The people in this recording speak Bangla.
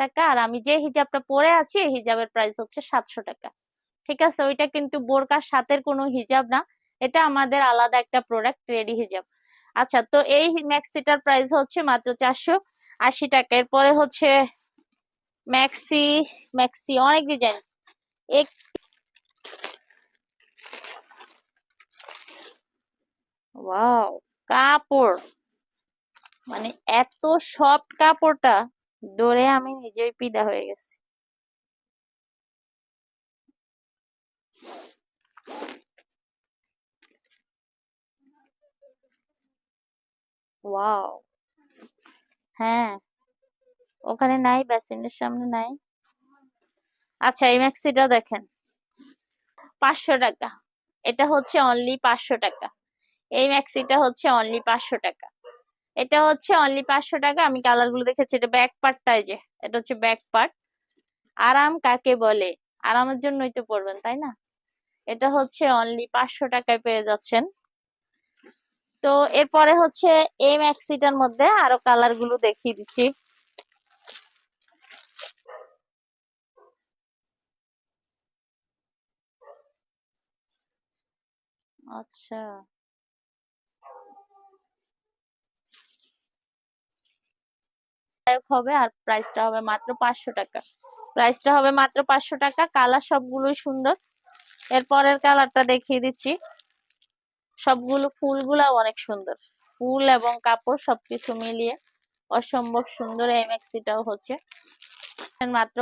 টাকা, আর আমি যে হিজাবটা পরে আছি এই হিজাবের প্রাইস হচ্ছে 700 টাকা। ঠিক আছে, ওইটা কিন্তু বোরকার সাথে কোনো হিজাব না, এটা আমাদের আলাদা একটা প্রোডাক্ট, রেডি হিজাব। আচ্ছা, তো এই ম্যাক্সিটার প্রাইস হচ্ছে মাত্র 480 টাকা। এরপরে হচ্ছে ম্যাক্সি, ম্যাক্সি অনেক ডিজাইন। এক, ওয়াও, কাপড় মানে এত সফট কাপড়টা, ধরে আমি নিজেই পিদা হয়ে গেছি। ওয়াও, হ্যাঁ, ওখানে নাই, বেসিনের সামনে নাই। আচ্ছা, এই ম্যাক্সিটা দেখেন, 500 টাকা। এটা হচ্ছে অনলি 500 টাকা। এই ম্যাক্সিটা হচ্ছে অনলি 500 টাকা। এটা হচ্ছে অনলি 500 টাকা। আমি কালার গুলো দেখেছি, এটা ব্যাক পার্টটাই, যে এটা হচ্ছে ব্যাক পার্ট। আরাম কাকে বলে, আরামের জন্যই তো পরবেন, তাই না? এটা হচ্ছে অনলি 500 টাকায় পেয়ে যাচ্ছেন। তো এরপরে হচ্ছে এই ম্যাক্সিটার মধ্যে আরো কালার গুলো দেখিয়ে দিচ্ছি। আচ্ছা, হবে, আর প্রাইসটা হবে মাত্র 500 টাকা। প্রাইসটা হবে মাত্র 500 টাকা। কালার সবগুলোই সুন্দর। এরপরের কালারটা দেখিয়ে দিচ্ছি। সবগুলো ফুলগুলা অনেক সুন্দর, ফুল এবং কাপড় সবকিছু মিলিয়ে অসম্ভব সুন্দর। এই ম্যাক্সিটাও হচ্ছে মাত্র